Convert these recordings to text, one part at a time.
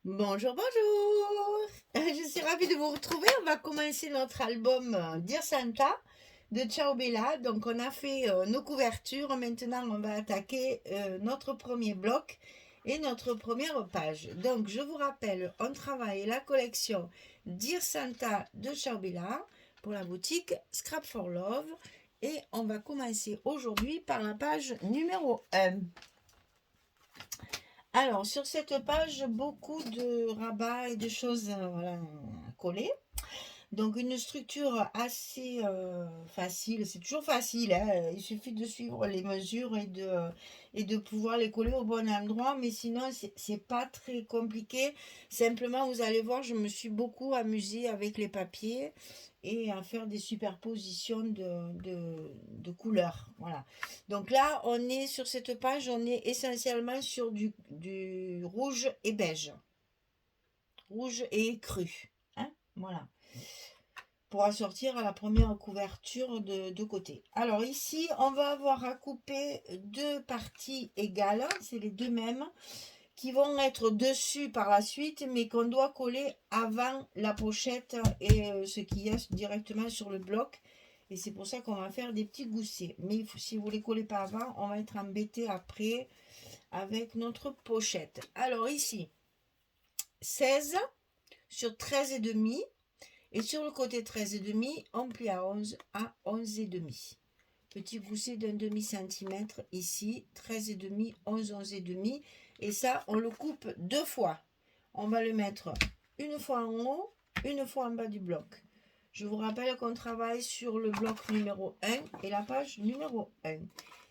Bonjour, bonjour. Je suis ravie de vous retrouver. On va commencer notre album Dear Santa de Ciao Bella. Donc, on a fait nos couvertures. Maintenant, on va attaquer notre premier bloc et notre première page. Donc, je vous rappelle, on travaille la collection Dear Santa de Ciao Bella pour la boutique Scrap for Love. Et on va commencer aujourd'hui par la page numéro 1. Alors, sur cette page, beaucoup de rabats et de choses voilà, collées. Donc, une structure assez facile. C'est toujours facile, hein. Il suffit de suivre les mesures et de pouvoir les coller au bon endroit. Mais sinon, c'est pas très compliqué. Simplement, vous allez voir, je me suis beaucoup amusée avec les papiers et à faire des superpositions de couleurs. Voilà. Donc là, on est sur cette page, on est essentiellement sur du rouge et beige. Rouge et cru. Hein, voilà. Pour assortir à la première couverture de côté. Alors ici, on va avoir à couper deux parties égales. C'est les deux mêmes qui vont être dessus par la suite, mais qu'on doit coller avant la pochette et ce qu'il y a directement sur le bloc. Et c'est pour ça qu'on va faire des petits goussets. Mais si vous ne les collez pas avant, on va être embêté après avec notre pochette. Alors ici, 16 sur 13 et demi. Et sur le côté 13 et demi, on plie à 11 et demi. Petit gousset d'un demi-centimètre ici, 13 et demi, 11 et demi. Et ça, on le coupe deux fois. On va le mettre une fois en haut, une fois en bas du bloc. Je vous rappelle qu'on travaille sur le bloc numéro 1 et la page numéro 1.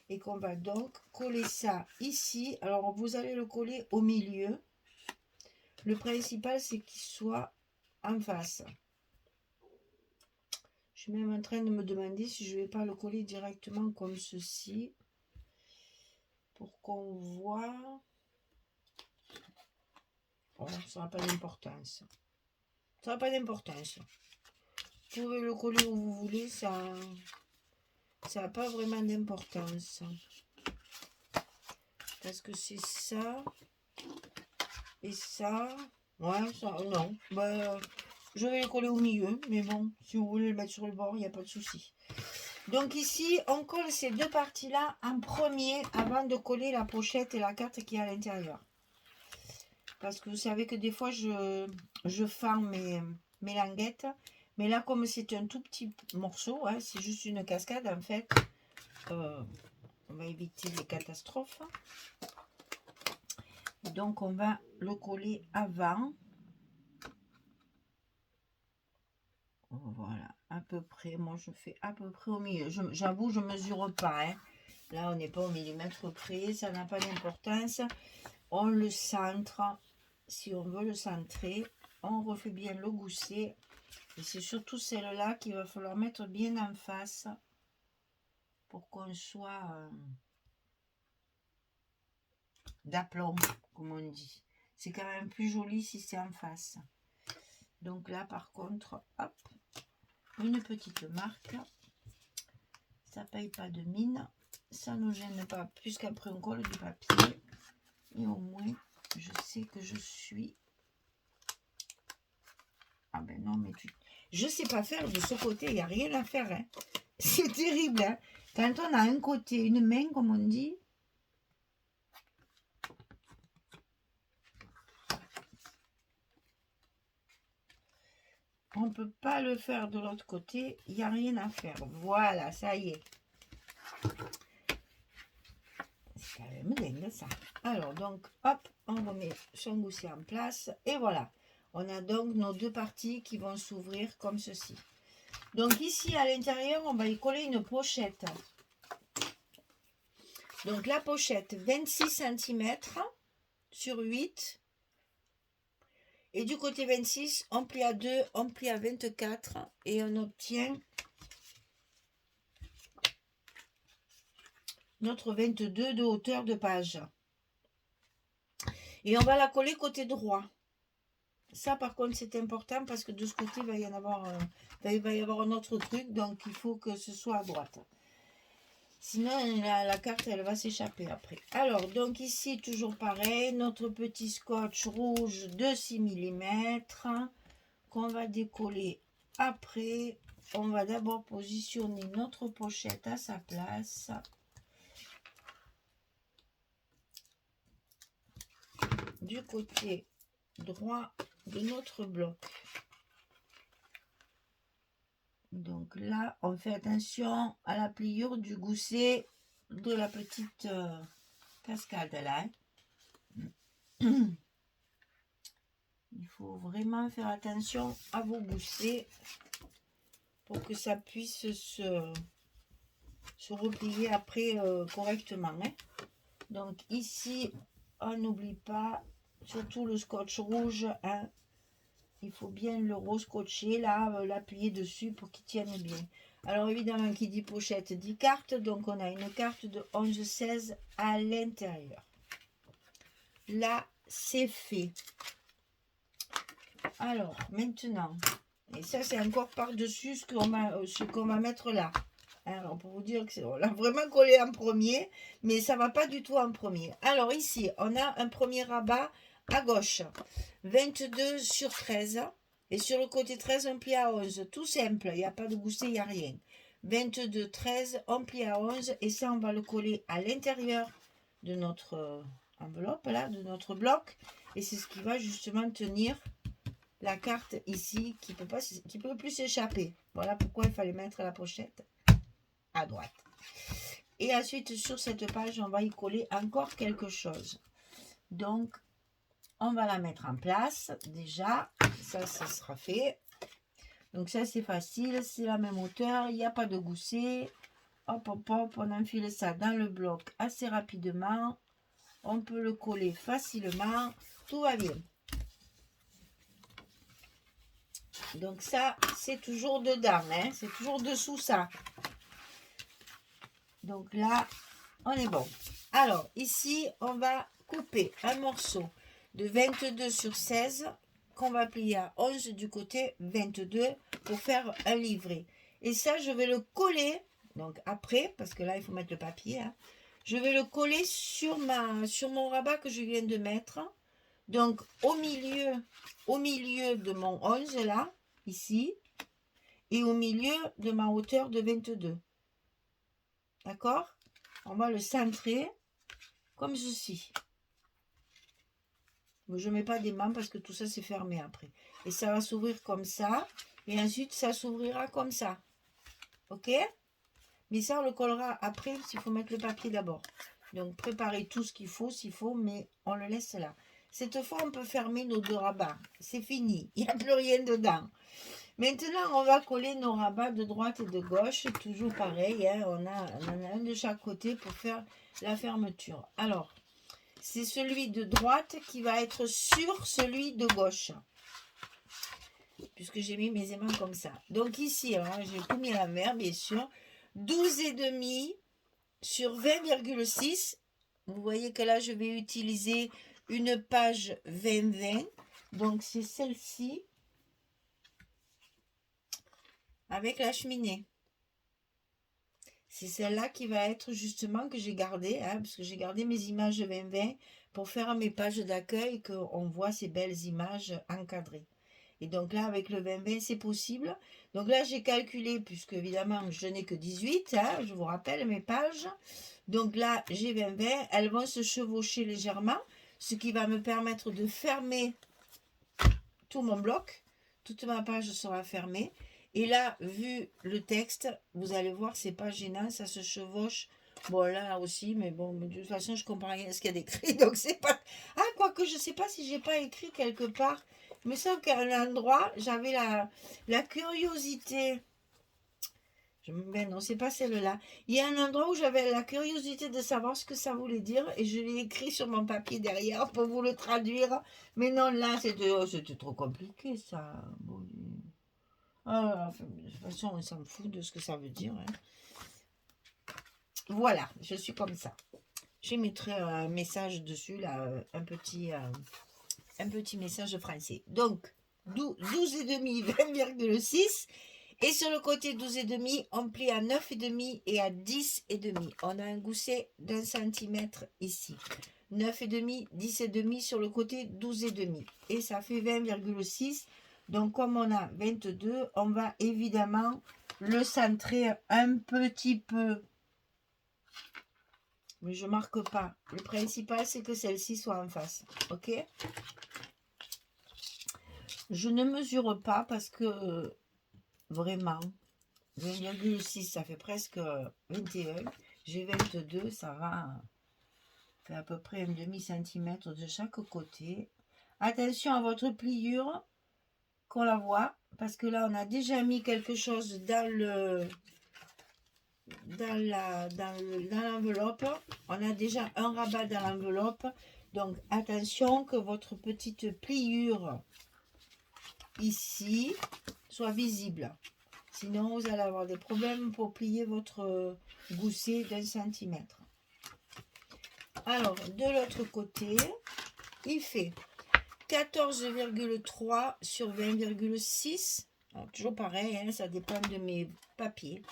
Et qu'on va donc coller ça ici. Alors, vous allez le coller au milieu. Le principal, c'est qu'il soit en face. Je suis même en train de me demander si je ne vais pas le coller directement comme ceci. Pour qu'on voit. Oh, ça n'a pas d'importance. Ça n'a pas d'importance. Vous pouvez le coller où vous voulez, ça n'a pas vraiment d'importance. Parce que c'est ça. Et ça. Ouais, ça, non. Bah, je vais le coller au milieu. Mais bon, si vous voulez le mettre sur le bord, il n'y a pas de souci. Donc ici, on colle ces deux parties-là en premier avant de coller la pochette et la carte qui est à l'intérieur. Parce que vous savez que des fois, je fends mes languettes. Mais là, comme c'est un tout petit morceau, hein, c'est juste une cascade en fait, on va éviter les catastrophes. Donc, on va le coller avant. Voilà, à peu près. Moi, je fais à peu près au milieu. J'avoue, je ne mesure pas. Hein. Là, on n'est pas au millimètre près. Ça n'a pas d'importance. On le centre. Si on veut le centrer, on refait bien le gousset. Et c'est surtout celle-là qu'il va falloir mettre bien en face pour qu'on soit d'aplomb, comme on dit. C'est quand même plus joli si c'est en face. Donc là, par contre, hop, une petite marque. Ça paye pas de mine. Ça ne nous gêne pas, puisqu'après on colle du papier. Et au moins, je sais que je suis... Ah ben non, mais je sais pas faire de ce côté, il n'y a rien à faire. Hein. C'est terrible. Hein. Quand on a un côté, une main, comme on dit, on ne peut pas le faire de l'autre côté, il n'y a rien à faire. Voilà, ça y est. C'est quand même dingue ça. Alors donc, hop, on remet son gousset en place. Et voilà, on a donc nos deux parties qui vont s'ouvrir comme ceci. Donc ici, à l'intérieur, on va y coller une pochette. Donc la pochette, 26 cm sur 8. Et du côté 26, on plie à 2, on plie à 24 et on obtient notre 22 de hauteur de page. Et on va la coller côté droit. Ça, par contre, c'est important parce que de ce côté, il va y avoir un autre truc. Donc, il faut que ce soit à droite. Sinon, la carte, elle va s'échapper après. Alors, donc ici, toujours pareil, notre petit scotch rouge de 6 mm qu'on va décoller après. On va d'abord positionner notre pochette à sa place. Du côté droit de notre bloc. Donc là, on fait attention à la pliure du gousset de la petite cascade là. Il faut vraiment faire attention à vos goussets pour que ça puisse se replier après correctement. Hein. Donc ici, on n'oublie pas, surtout le scotch rouge, hein, il faut bien le rescotcher là, l'appuyer dessus pour qu'il tienne bien. Alors évidemment, qui dit pochette dit carte, donc on a une carte de 11-16 à l'intérieur. Là, c'est fait. Alors, maintenant, et ça c'est encore par-dessus ce qu'on va mettre là. Alors, pour vous dire qu'on l'a vraiment collé en premier, mais ça ne va pas du tout en premier. Alors ici, on a un premier rabat à gauche, 22 sur 13, et sur le côté 13, on plie à 11, tout simple, il n'y a pas de gousset, il n'y a rien. 22, 13, on plie à 11, et ça, on va le coller à l'intérieur de notre enveloppe, là, de notre bloc, et c'est ce qui va justement tenir la carte ici, qui peut plus s'échapper. Voilà pourquoi il fallait mettre la pochette à droite. Et ensuite, sur cette page, on va y coller encore quelque chose. Donc, on va la mettre en place. Déjà, ça sera fait. Donc ça, c'est facile. C'est la même hauteur. Il n'y a pas de gousset. Hop, hop, hop. On enfile ça dans le bloc assez rapidement. On peut le coller facilement. Tout va bien. Donc ça, c'est toujours dedans. Hein. C'est toujours dessous ça. Donc là, on est bon. Alors, ici, on va couper un morceau de 22 sur 16 qu'on va plier à 11 du côté 22 pour faire un livret. Et ça, je vais le coller, donc après, parce que là, il faut mettre le papier, hein, je vais le coller sur mon rabat que je viens de mettre. Donc, au milieu de mon 11, là, ici, et au milieu de ma hauteur de 22. D'accord? On va le centrer comme ceci. Je ne mets pas des mains parce que tout ça c'est fermé après. Et ça va s'ouvrir comme ça. Et ensuite ça s'ouvrira comme ça. Ok? Mais ça on le collera après s'il faut mettre le papier d'abord. Donc préparez tout ce qu'il faut s'il faut, mais on le laisse là. Cette fois on peut fermer nos deux rabats. C'est fini. Il n'y a plus rien dedans. Maintenant on va coller nos rabats de droite et de gauche. Toujours pareil. Hein, on en a un de chaque côté pour faire la fermeture. Alors. C'est celui de droite qui va être sur celui de gauche. Puisque j'ai mis mes aimants comme ça. Donc ici, j'ai tout mis à l'envers, bien sûr. 12,5 sur 20,6. Vous voyez que là, je vais utiliser une page 20-20. Donc c'est celle-ci. Avec la cheminée. C'est celle-là qui va être justement que j'ai gardée, hein, parce que j'ai gardé mes images 20-20 pour faire mes pages d'accueil, qu'on voit ces belles images encadrées. Et donc là, avec le 20-20, c'est possible. Donc là, j'ai calculé, puisque évidemment, je n'ai que 18, hein, je vous rappelle mes pages. Donc là, j'ai 20-20, elles vont se chevaucher légèrement, ce qui va me permettre de fermer tout mon bloc. Toute ma page sera fermée. Et là, vu le texte, vous allez voir, c'est pas gênant, ça se chevauche. Bon, là aussi, mais bon, de toute façon, je comprends rien à ce qu'il y a d'écrit, donc c'est pas... Ah, quoique, je sais pas si j'ai pas écrit quelque part. Il me semble qu'à un endroit, j'avais la curiosité. Ben non, c'est pas celle-là. Il y a un endroit où j'avais la curiosité de savoir ce que ça voulait dire, et je l'ai écrit sur mon papier derrière pour vous le traduire. Mais non, là, c'était trop compliqué, ça. Bon, de toute façon, on s'en fout de ce que ça veut dire. Hein. Voilà, je suis comme ça. Je mettrai un message dessus, là, un petit message français. Donc, 12,5, 20,6. Et sur le côté 12,5, on plie à 9,5 et à 10,5. On a un gousset d'1 centimètre ici. 9,5, 10,5 sur le côté 12,5. Et ça fait 20,6. Donc comme on a 22, on va évidemment le centrer un petit peu. Mais je marque pas. Le principal, c'est que celle-ci soit en face. Ok? Je ne mesure pas parce que vraiment, 20,6, ça fait presque 21. J'ai 22, ça va faire à peu près un demi-centimètre de chaque côté. Attention à votre pliure, qu'on la voit, parce que là, on a déjà mis quelque chose dans l'enveloppe. On a déjà un rabat dans l'enveloppe. Donc, attention que votre petite pliure ici soit visible. Sinon, vous allez avoir des problèmes pour plier votre gousset d'1 centimètre. Alors, de l'autre côté, il fait 14,3 sur 20,6. Toujours pareil, hein, ça dépend de mes papiers.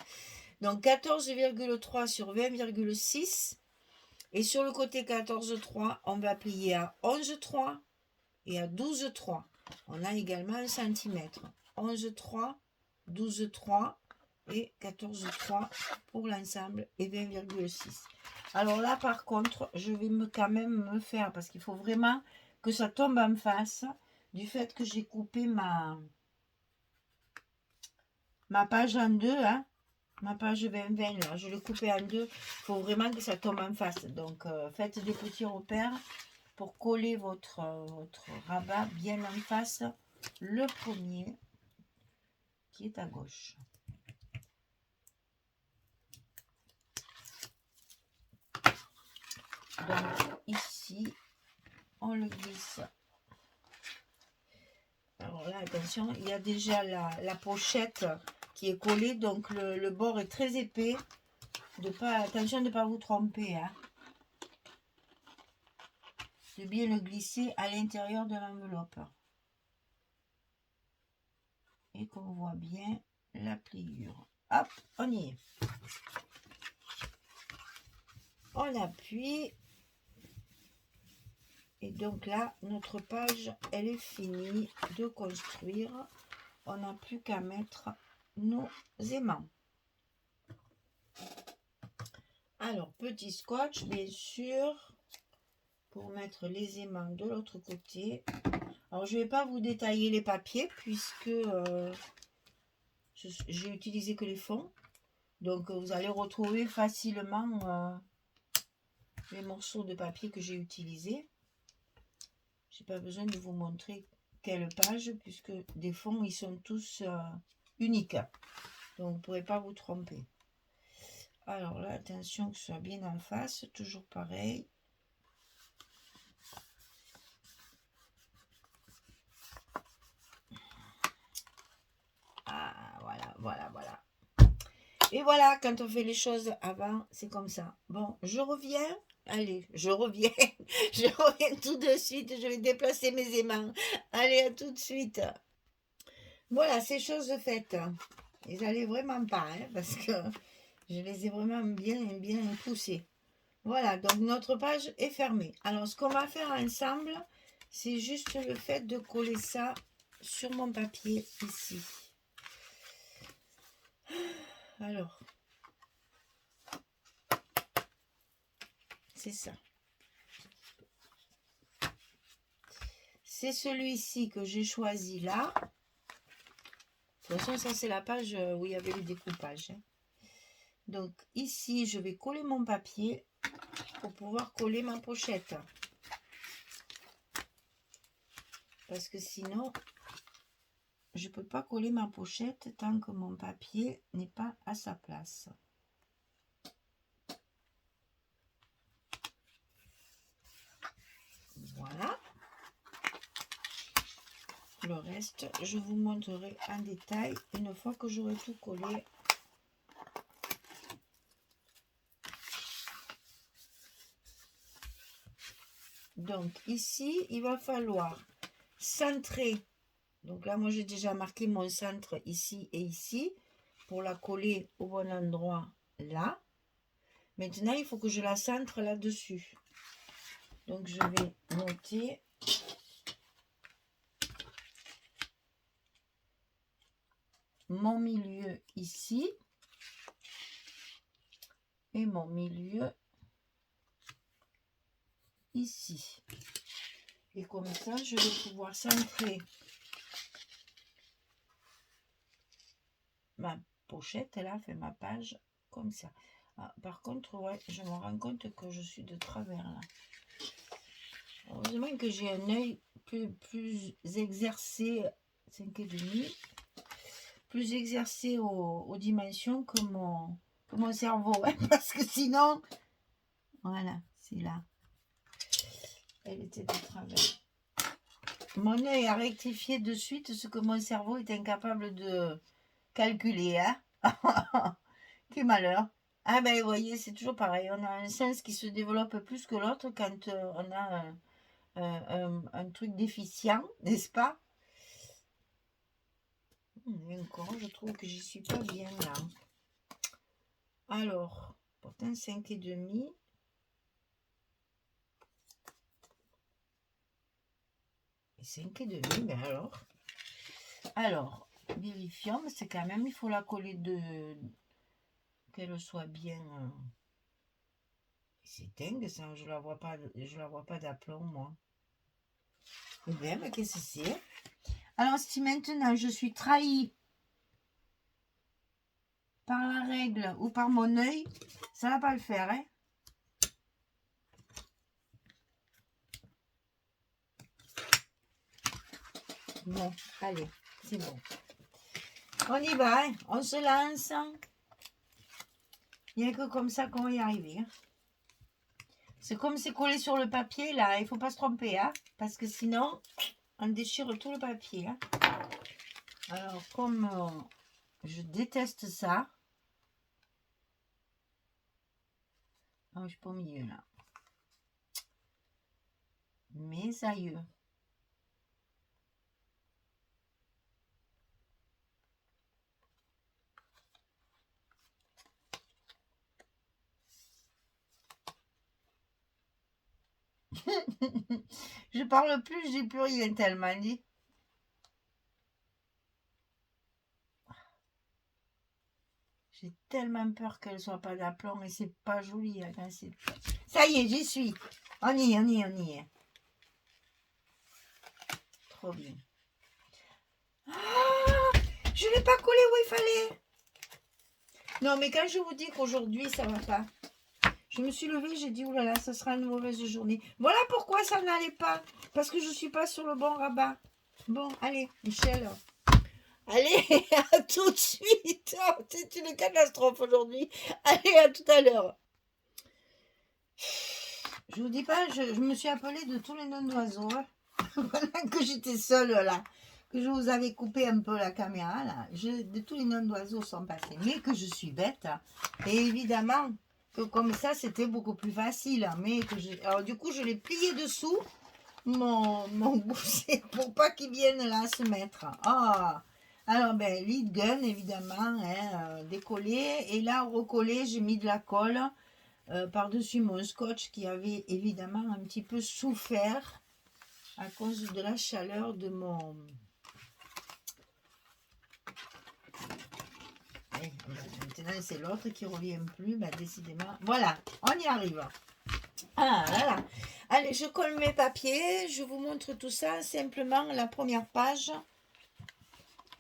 Donc, 14,3 sur 20,6. Et sur le côté 14,3, on va plier à 11,3 et à 12,3. On a également 1 centimètre. 11,3, 12,3 et 14,3 pour l'ensemble et 20,6. Alors là, par contre, je vais quand même me faire, parce qu'il faut vraiment que ça tombe en face du fait que j'ai coupé ma page en deux, hein, ma page 20-20, là, je l'ai coupée en deux. Il faut vraiment que ça tombe en face. Donc, faites des petits repères pour coller votre rabat bien en face. Le premier qui est à gauche. Donc ici, on le glisse. Alors là, attention, il y a déjà la pochette qui est collée, donc le bord est très épais. Attention de ne pas vous tromper, hein. De bien le glisser à l'intérieur de l'enveloppe. Et qu'on voit bien la pliure. Hop, on y est. On appuie. Et donc là, notre page, elle est finie de construire. On n'a plus qu'à mettre nos aimants. Alors, petit scotch, bien sûr, pour mettre les aimants de l'autre côté. Alors, je ne vais pas vous détailler les papiers puisque j'ai utilisé que les fonds. Donc, vous allez retrouver facilement les morceaux de papier que j'ai utilisés. J'ai pas besoin de vous montrer quelle page puisque des fonds, ils sont tous uniques. Donc, vous ne pourrez pas vous tromper. Alors là, attention que ce soit bien en face, toujours pareil. Ah, voilà. Et voilà, quand on fait les choses avant, c'est comme ça. Bon, je reviens. Allez, je reviens. Je reviens tout de suite. Je vais déplacer mes aimants. Allez, à tout de suite. Voilà, c'est chose faite. Ils n'allaient vraiment pas, hein, parce que je les ai vraiment bien poussés. Voilà, donc notre page est fermée. Alors, ce qu'on va faire ensemble, c'est juste le fait de coller ça sur mon papier ici. Alors, c'est ça. C'est celui-ci que j'ai choisi là. De toute façon, ça c'est la page où il y avait le découpage. Donc ici, je vais coller mon papier pour pouvoir coller ma pochette. Parce que sinon, je ne peux pas coller ma pochette tant que mon papier n'est pas à sa place. Voilà. Le reste, je vous montrerai en détail une fois que j'aurai tout collé. Donc ici, il va falloir centrer Donc là, moi, j'ai déjà marqué mon centre ici et ici pour la coller au bon endroit là. Maintenant, il faut que je la centre là-dessus. Donc, je vais noter mon milieu ici et mon milieu ici. Et comme ça, je vais pouvoir centrer ma pochette là, fait ma page comme ça. Ah, par contre, ouais, je me rends compte que je suis de travers là. Heureusement que j'ai un œil plus exercé, 5,5, plus exercé aux dimensions que mon cerveau, hein, parce que sinon, voilà, c'est là. Elle était de travers. Mon œil a rectifié de suite ce que mon cerveau est incapable de calculer, hein. Quel malheur. Ah ben, vous voyez, c'est toujours pareil. On a un sens qui se développe plus que l'autre quand on a un truc déficient, n'est-ce pas? Et encore, je trouve que j'y suis pas bien là. Alors, pourtant 5,5. Et 5,5, ben alors, vérifions, c'est quand même, il faut la coller qu'elle soit bien. C'est dingue ça, je la vois pas d'aplomb moi. Eh bien, mais qu'est-ce que c'est? Alors, si maintenant je suis trahie par la règle ou par mon œil, ça va pas le faire, hein? Bon, allez, c'est bon. On y va, hein? On se lance. Il n'y a que comme ça qu'on va y arriver. Hein? C'est comme c'est collé sur le papier, là, il ne faut pas se tromper, hein? Parce que sinon, on déchire tout le papier. Hein? Alors, comme je déteste ça, je suis pas au milieu, là. Mes aïeux. Je parle plus, j'ai plus rien tellement dit. J'ai tellement peur qu'elle soit pas d'aplomb et c'est pas joli. Hein, ça y est, j'y suis. On y est. Trop bien. Ah, je l'ai pas collé où il fallait. Non, mais quand je vous dis qu'aujourd'hui, ça va pas. Je me suis levée, j'ai dit, oulala, ça sera une mauvaise journée. Voilà pourquoi ça n'allait pas. Parce que je suis pas sur le bon rabat. Bon, allez, Michel. Allez, à tout de suite. Oh, c'est une catastrophe aujourd'hui. Allez, à tout à l'heure. Je vous dis pas, je me suis appelée de tous les noms d'oiseaux. Hein. Voilà que j'étais seule là. Que je vous avais coupé un peu la caméra là. De tous les noms d'oiseaux sont passés. Mais que je suis bête. Et évidemment que comme ça, c'était beaucoup plus facile. Mais que alors du coup, je l'ai plié dessous. Mon gousset pour pas qu'il vienne là se mettre. Ah, alors ben lead gun évidemment, hein, décollé et là recollé, j'ai mis de la colle par-dessus mon scotch qui avait évidemment un petit peu souffert à cause de la chaleur de mon... Et maintenant c'est l'autre qui revient plus, ben, décidément. Voilà, on y arrive. Ah là là. Allez, je colle mes papiers, je vous montre tout ça. Simplement, la première page,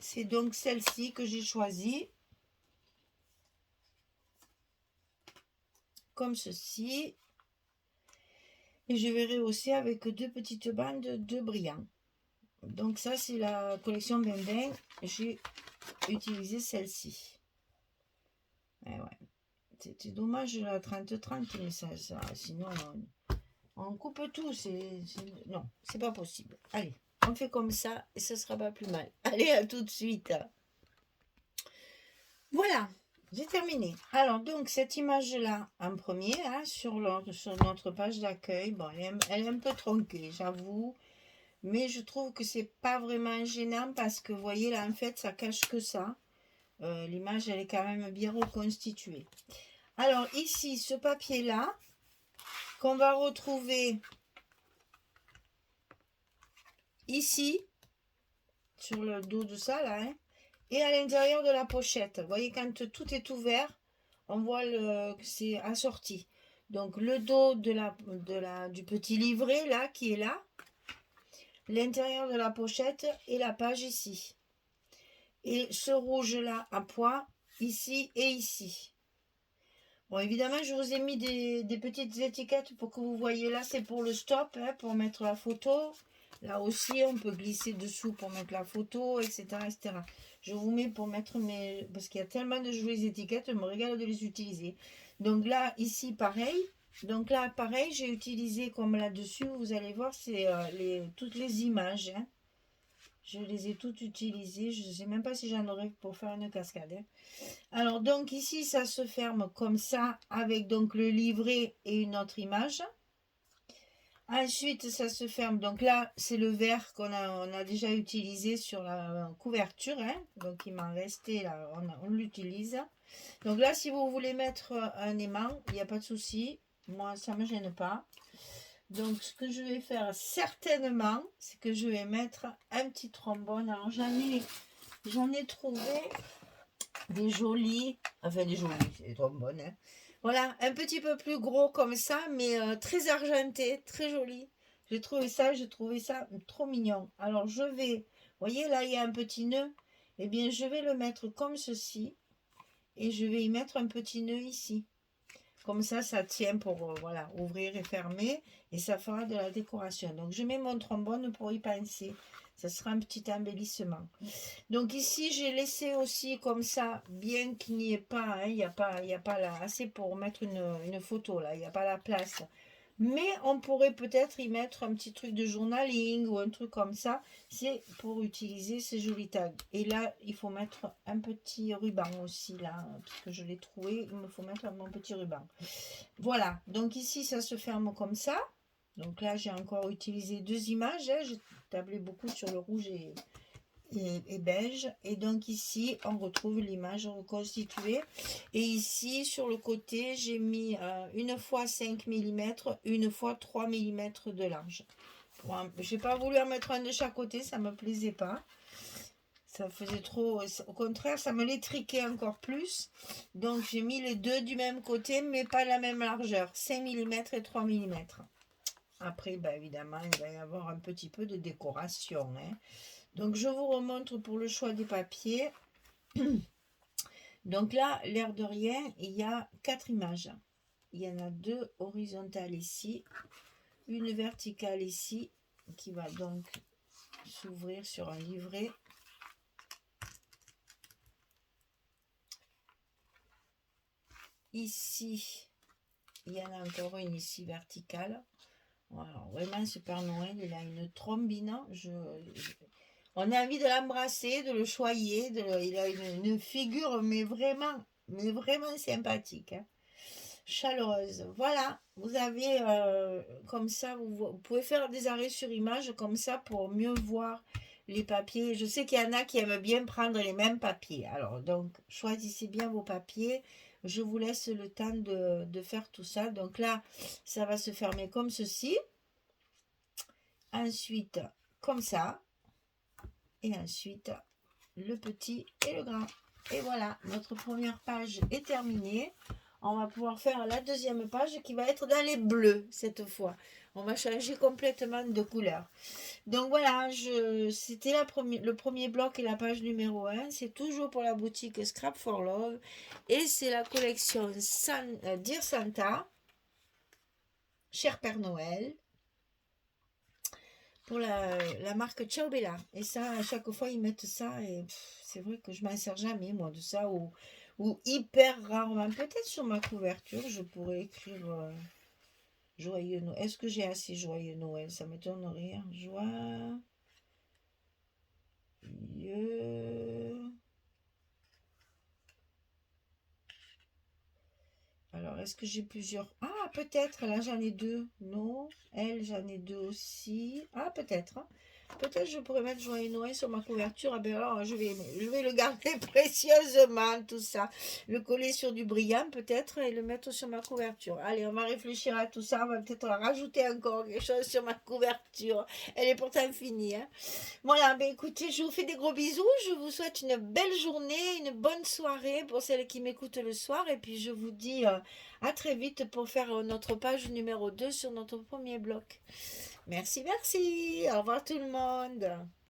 c'est donc celle-ci que j'ai choisie. Comme ceci. Et je vais rehausser avec deux petites bandes de brillants. Donc ça, c'est la collection Bembin. J'ai utilisé celle-ci. Ouais. C'était dommage la 30-30, mais ça sinon... On coupe tout, non, c'est pas possible. Allez, on fait comme ça et ce sera pas plus mal. Allez, à tout de suite. Voilà, j'ai terminé. Alors, donc, cette image-là, en premier, hein, sur notre page d'accueil, bon, elle est un peu tronquée, j'avoue. Mais je trouve que c'est pas vraiment gênant parce que, vous voyez, là, en fait, ça cache que ça. L'image, elle est quand même bien reconstituée. Alors, ici, ce papier-là, qu'on va retrouver ici, sur le dos de ça, là, hein, et à l'intérieur de la pochette. Vous voyez, quand tout est ouvert, on voit que c'est assorti. Donc, le dos du petit livret, là, qui est là, l'intérieur de la pochette et la page ici. Et ce rouge-là à pois, ici et ici. Bon, évidemment, je vous ai mis des petites étiquettes pour que vous voyez. Là, c'est pour le stop, hein, pour mettre la photo. Là aussi, on peut glisser dessous pour mettre la photo, etc., etc. Je vous mets pour mettre mes... Parce qu'il y a tellement de jolies étiquettes, je me régale de les utiliser. Donc là, ici, pareil. Donc là, pareil, j'ai utilisé comme là-dessus, vous allez voir, c'est toutes les images, hein. Je les ai toutes utilisées. Je ne sais même pas si j'en aurai pour faire une cascade, hein. Alors, donc ici, ça se ferme comme ça, avec donc le livret et une autre image. Ensuite, ça se ferme. Donc là, c'est le verre on a déjà utilisé sur la couverture, hein. Donc, il m'en restait là, on l'utilise. Donc là, si vous voulez mettre un aimant, il n'y a pas de souci. Moi, ça ne me gêne pas. Donc, ce que je vais faire certainement, c'est que je vais mettre un petit trombone. Alors, j'en ai trouvé des jolis, enfin des jolis, c'est des trombones, hein. Voilà, un petit peu plus gros comme ça, mais très argenté, très joli. J'ai trouvé ça trop mignon. Alors, je vais, vous voyez, là, il y a un petit nœud. Eh bien, je vais le mettre comme ceci. Et je vais y mettre un petit nœud ici. Comme ça tient pour voilà, ouvrir et fermer et ça fera de la décoration. Donc je mets mon trombone pour y penser. Ça sera un petit embellissement. Donc ici j'ai laissé aussi comme ça, bien qu'il n'y ait pas, hein, il n'y a pas là, assez pour mettre une photo là, il n'y a pas la place. Mais on pourrait peut-être y mettre un petit truc de journaling ou un truc comme ça. C'est pour utiliser ces jolis tags. Et là, il faut mettre un petit ruban aussi, là, parce que je l'ai trouvé. Il me faut mettre mon petit ruban. Voilà. Donc ici, ça se ferme comme ça. Donc là, j'ai encore utilisé deux images, hein. J'ai tablé beaucoup sur le rouge et beige. Et donc ici, on retrouve l'image reconstituée. Et ici, sur le côté, j'ai mis une fois 5 mm, une fois 3 mm de large. J'ai pas voulu en mettre un de chaque côté, ça me plaisait pas. Ça faisait trop... Au contraire, ça me l'étriquait encore plus. Donc j'ai mis les deux du même côté, mais pas la même largeur. 5 mm et 3 mm. Après, ben, évidemment, il va y avoir un petit peu de décoration, hein. Donc, je vous remontre pour le choix des papiers. Donc là, l'air de rien, il y a 4 images. Il y en a 2 horizontales ici, une verticale ici, qui va donc s'ouvrir sur un livret. Ici, il y en a encore une ici verticale. Voilà, vraiment, ce Père Noël, il a une trombine. On a envie de l'embrasser, de le choyer. Il a une figure, mais vraiment sympathique, hein. Chaleureuse. Voilà, vous avez comme ça, vous pouvez faire des arrêts sur image comme ça pour mieux voir les papiers. Je sais qu'il y en a qui aiment bien prendre les mêmes papiers. Alors, donc, choisissez bien vos papiers. Je vous laisse le temps de faire tout ça. Donc là, ça va se fermer comme ceci. Ensuite, comme ça. Et ensuite, le petit et le grand. Et voilà, notre première page est terminée. On va pouvoir faire la deuxième page qui va être dans les bleus cette fois. On va changer complètement de couleur. Donc voilà, c'était le premier bloc et la page numéro 1. C'est toujours pour la boutique Scrap for Love. Et c'est la collection Dear Santa, Cher Père Noël, pour la marque Ciao Bella. Et ça, à chaque fois, ils mettent ça. Et c'est vrai que je m'en sers jamais, moi, de ça. Ou hyper rarement. Peut-être sur ma couverture, je pourrais écrire Joyeux Noël. Est-ce que j'ai assez Joyeux Noël? Ça m'étonnerait, hein. Joyeux. Alors, est-ce que j'ai plusieurs... Ah, peut-être, là j'en ai deux. Non, elle, j'en ai deux aussi. Ah, peut-être. Hein. Peut-être je pourrais mettre joyeux Noël sur ma couverture. Ah ben alors, je vais le garder précieusement, tout ça. Le coller sur du brillant, peut-être, et le mettre sur ma couverture. Allez, on va réfléchir à tout ça. On va peut-être rajouter encore quelque chose sur ma couverture. Elle est pourtant finie. Hein. Voilà, ben écoutez, je vous fais des gros bisous. Je vous souhaite une belle journée, une bonne soirée pour celles qui m'écoutent le soir. Et puis, je vous dis à très vite pour faire notre page numéro 2 sur notre premier bloc. Merci, merci. Au revoir tout le monde.